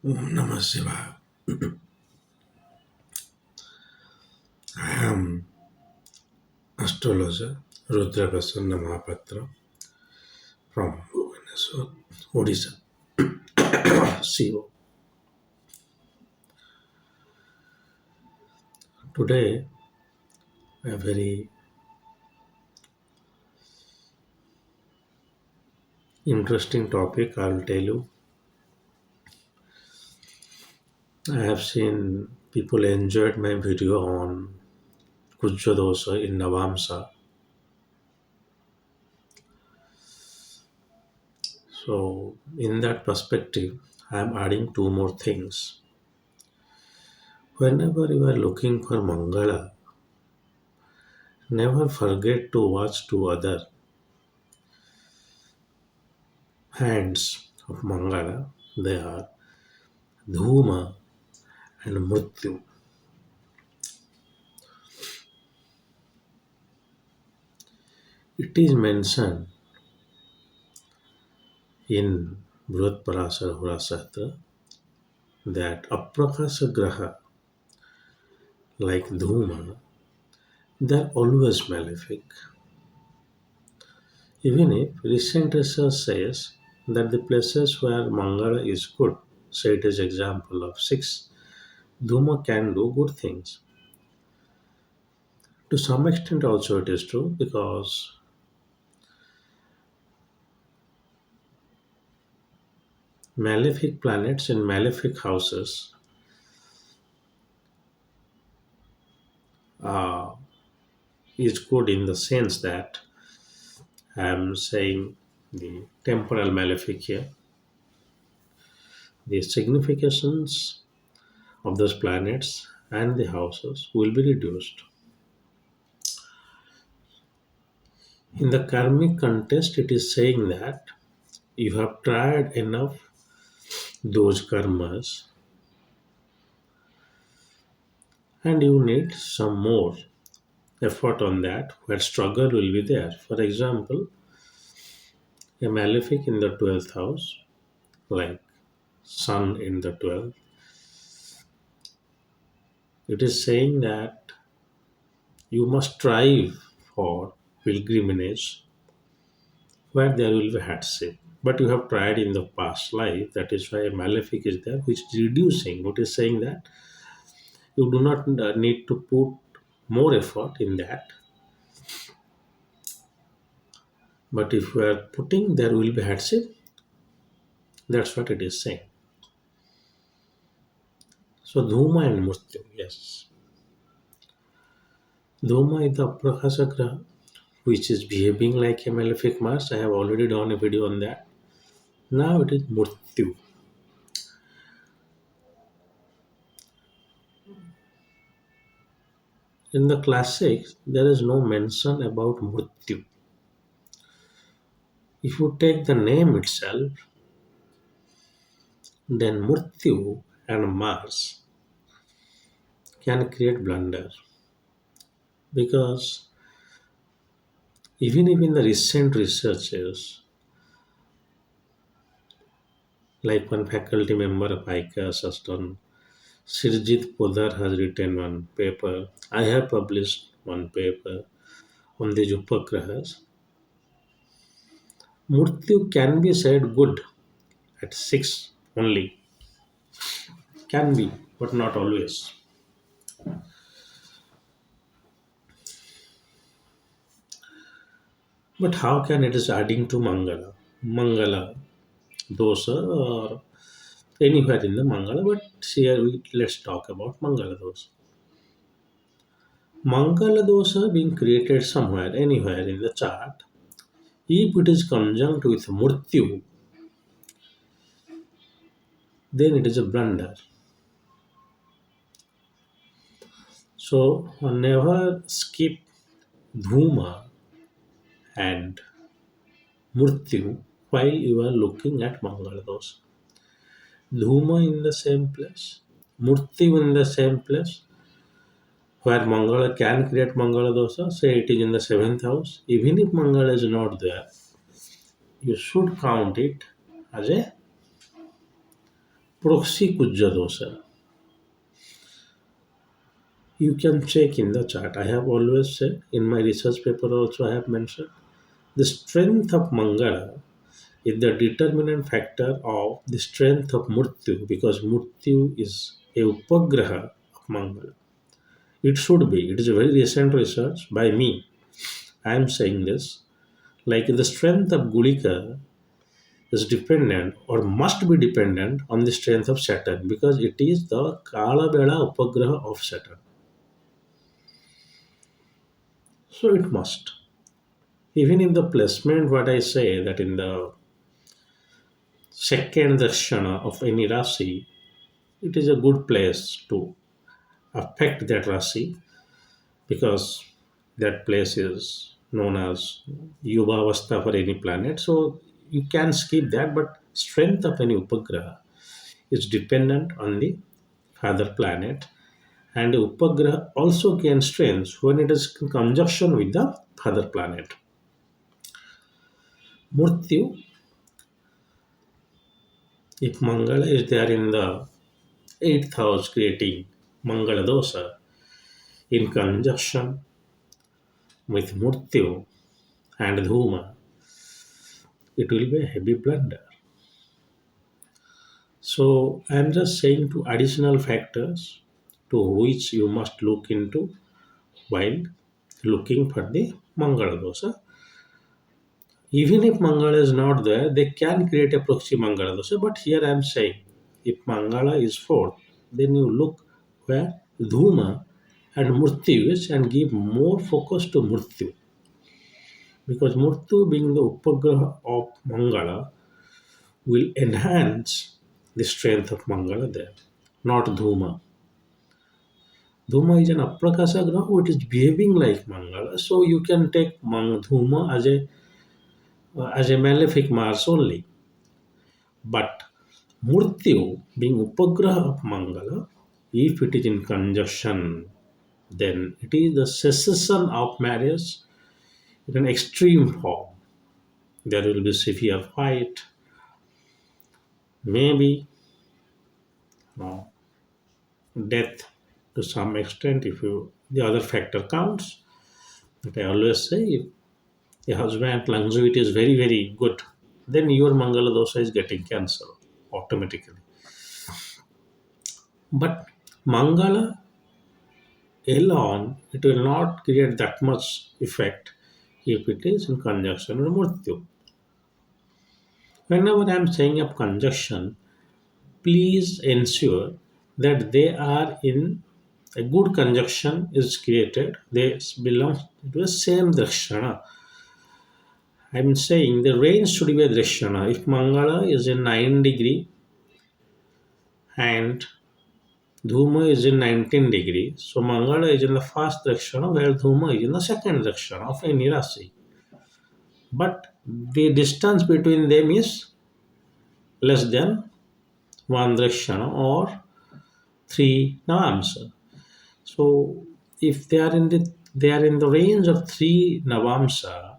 Om Namah Shivaya. I am astrologer rudramohapatra from Bhubaneswar, Odisha. CO. Today, a very interesting topic I will tell you. I have seen people enjoyed my video on Kujja Dosha in Navamsa. So, in that perspective, I am adding two more things. Whenever you are looking for Mangala, never forget to watch two other hands of Mangala. They are Dhooma and Mrityu. It is mentioned in Brihat Parasara Horasastra that Aprakasha Graha, like Dhooma, they are always malefic. Even if recent research says that the places where Mangala is good, say it is example of 6, Dhooma can do good things. To some extent also it is true because malefic planets in malefic houses uh, is good in the sense that I am saying the temporal malefic here. The significations of those planets and the houses will be reduced. In the karmic context, it is saying that you have tried enough those karmas and you need some more effort on that where struggle will be there. For example, a malefic in the 12th house, like Sun in the 12th, it is saying that you must strive for pilgrimage where there will be hardship. But you have tried in the past life, that is why a malefic is there, which is reducing. What is saying that you do not need to put more effort in that. But if you are putting, there will be hardship. That's what it is saying. So Dhooma and Mrityu, yes. Dhooma is the Prakasha Graha, which is behaving like a malefic Mars. I have already done a video on that. Now it is Mrityu. In the classics, there is no mention about Mrityu. If you take the name itself, then Mrityu and Mars can create blunder because even if in the recent researches, like one faculty member of ICAS has done, Sirjit Podar has written one paper, I have published one paper on the Upagrahas. Mrityu can be said good at 6 only, can be, but not always. But how can it is adding to Mangala? Mangala dosa or anywhere in the Mangala, but here let's talk about Mangala dosa. Mangala dosa being created somewhere, anywhere in the chart, if it is conjunct with Murtyu, then it is a blunder. So never skip Dhooma and Murtyu while you are looking at Mangala dosa. Dhooma in the same place, Murtyu in the same place, where Mangala can create Mangala dosa, say it is in the 7th house, even if Mangala is not there, you should count it as a Proxy Kujja Dosha. You can check in the chart. I have always said in my research paper also I have mentioned the strength of Mangala is the determinant factor of the strength of Mrityu because Mrityu is a upagraha of Mangal. It should be. It is a very recent research by me. I am saying this. Like the strength of Gulika is dependent or must be dependent on the strength of Saturn because it is the Kalabela Upagraha of Saturn. So it must. Even if the placement, what I say that in the second dakshana of any Rasi, it is a good place to affect that Rasi because that place is known as Yuva Avastha for any planet. So you can skip that, but strength of any Upagraha is dependent on the father planet, and the Upagraha also gains strength when it is in conjunction with the father planet. Murtyu, if Mangala is there in the eighth house creating Mangala Dosa in conjunction with Murtyu and Dhooma, it will be a heavy blunder. So I am just saying two additional factors to which you must look into while looking for the Mangala Dosa. Even if Mangala is not there, they can create a proxy Mangala Dosa. But here I am saying if Mangala is fourth, then you look where Dhuma and Murtyu is and give more focus to Murtyu. Because Murtyu being the Upagraha of Mangala will enhance the strength of Mangala there, not Dhuma. Dhuma is an Aprakasa Graha which is behaving like Mangala, so you can take Dhuma as a malefic Mars only. But Murtyu being Upagraha of Mangala, if it is in conjunction, then it is the cessation of marriage in an extreme form. There will be severe fight, maybe uh, death to some extent if you the other factor counts. But I always say if a husband longevity is very very good, then your Mangala dosha is getting cancelled automatically. But Mangala alone, it will not create that much effect if it is in conjunction with Murtyu. Whenever I am saying of conjunction, please ensure that they are in a good conjunction is created. They belong to the same drakshana. I am saying the range should be a drakshana. If Mangala is in 9 degree and Dhuma is in 19 degrees, so Mangala is in the first drakshana where Dhuma is in the second drakshana of any Rasi. But the distance between them is less than one drakshana or three navamsa. So if they are in the range of three navamsa,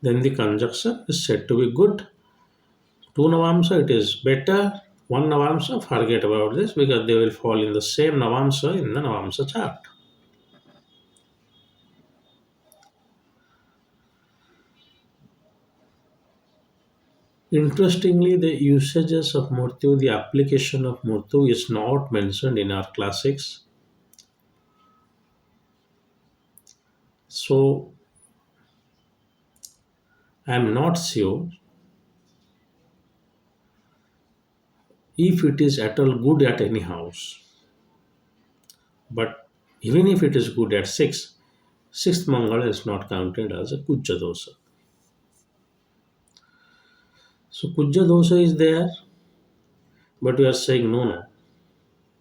then the conjunction is said to be good. Two navamsa it is better. One navamsa forget about this because they will fall in the same navamsa in the navamsa chart. Interestingly, the usages of Murtyu, the application of Murtyu is not mentioned in our classics. So I am not sure if it is at all good at any house. But even if it is good at sixth Mangala is not counted as a Kujja Dosha. So Kujja Dosha is there, but we are saying no, no.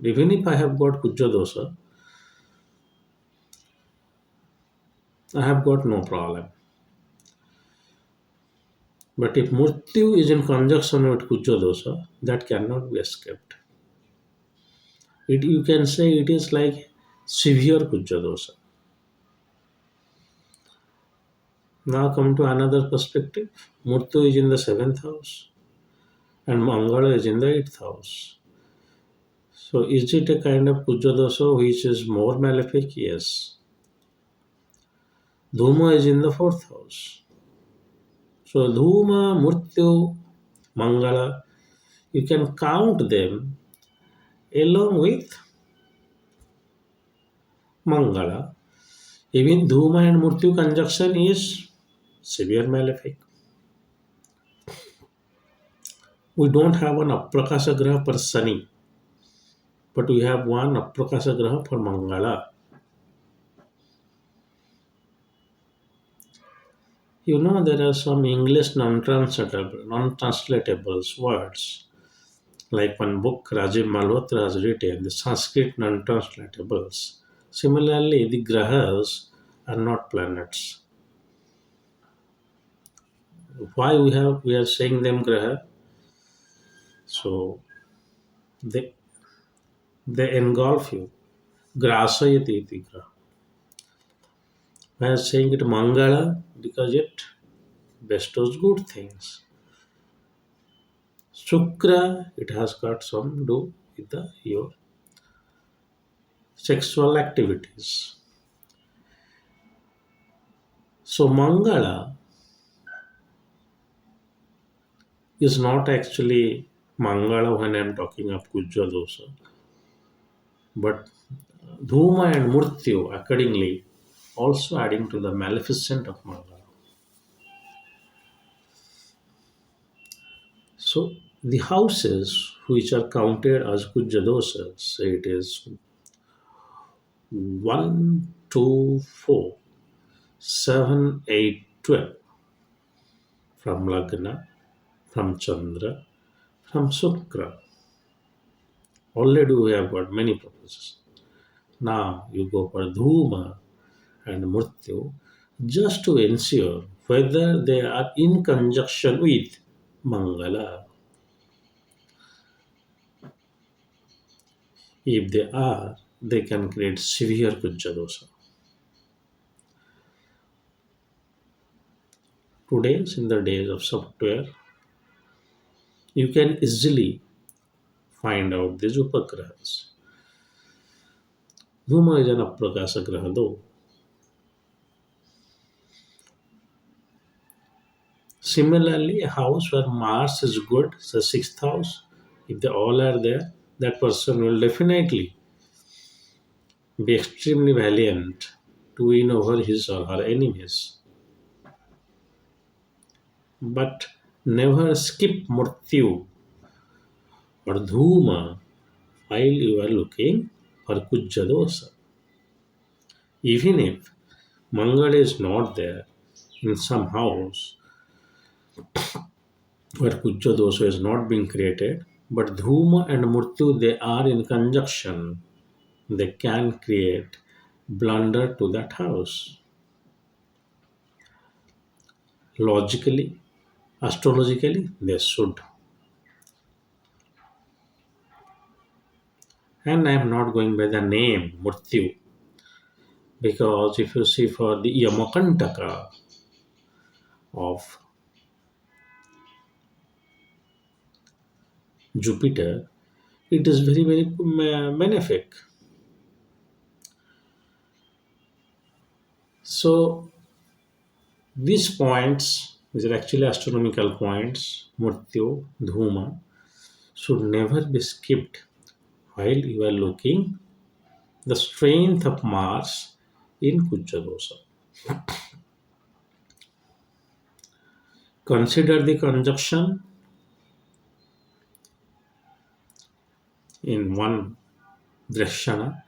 Even if I have got Kujja Dosha, I have got no problem. But if Murtyu is in conjunction with Kujja Dosha, that cannot be escaped. You can say it is like severe Kujja Dosha. Now come to another perspective. Murtyu is in the seventh house. and Mangal is in the eighth house. So is it a kind of Kujja Dosha which is more malefic? Yes. Dhooma is in the fourth house. So Dhooma, Mrityu, Mangala, you can count them along with Mangala. Even Dhooma and Mrityu conjunction is severe malefic. We don't have an Aprakasha Graha per Sani, but we have one Aprakasha Graha for Mangala. You know, there are some English non-translatable words. Like one book Rajiv Malhotra has written, the Sanskrit non-translatables. Similarly, the grahas are not planets. Why we are saying them graha? So they engulf you. Grasayati iti graha. We are saying it Mangala because it bestows good things. Shukra, it has got some do with your sexual activities. So Mangala is not actually Mangala when I am talking of Kujja Dosha, but Dhooma and Mrityu accordingly also adding to the maleficent of Mangala. So the houses which are counted as Kujja Doshas, say it is 1, 2, 4, 7, 8, 12 from Lagna, from Chandra, from Sukra. Already we have got many propositions. Now you go for Dhooma and Mrityu just to ensure whether they are in conjunction with Mangala. If they are, they can create severe Kujja Dosha. Today, in the days of software, you can easily find out these Upagrahas. Dhuma is an Aprakasa Graha though. Similarly, a house where Mars is good, the sixth house, if they all are there, that person will definitely be extremely valiant to win over his or her enemies. But never skip Mrityu or Dhuma while you are looking for Kujja Dosa. Even if Mangal is not there in some house where Kujja Dosa is not being created, but Dhuma and Mrityu they are in conjunction, they can create blunder to that house. Logically, astrologically, they should. And I am not going by the name Mrityu because if you see for the Yamakantaka of Jupiter, it is very, very malefic. So these points, which are actually astronomical points, Mrityu, Dhuma, should never be skipped while you are looking the strength of Mars in Kujja Dosha. Consider the conjunction in one Drakshana.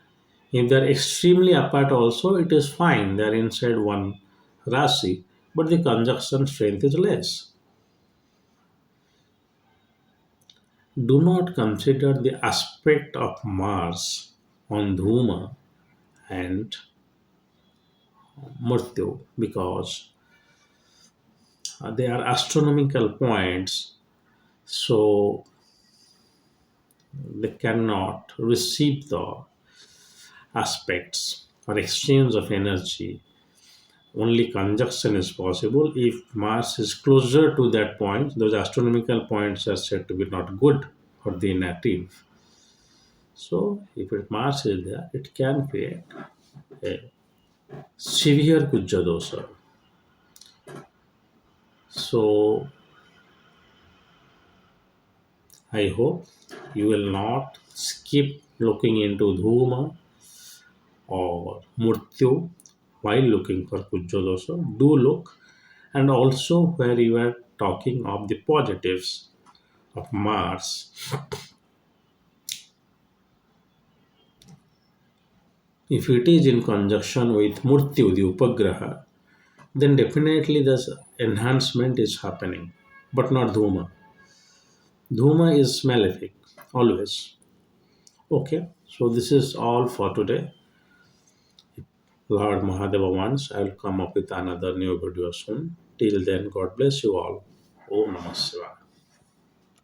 If they are extremely apart also, it is fine. They are inside one Rasi, but the conjunction strength is less. Do not consider the aspect of Mars on Dhuma and Mrityu because they are astronomical points, so they cannot receive the aspects or exchange of energy Only conjunction is possible if Mars is closer to that point. Those astronomical points are said to be not good for the native. So, if Mars is there, it can create a severe Kujja Dosha. So, I hope you will not skip looking into Dhooma or Mrityu while looking for Kujja Dosha. Do look, and also where you are talking of the positives of Mars. If it is in conjunction with Mrityu, the Upagraha, then definitely this enhancement is happening, but not Dhuma. Dhuma is malefic, always. Okay, so this is all for today. Lord Mahadeva wants, I'll come up with another new video soon. Till then, God bless you all. Om Namah Shivaya.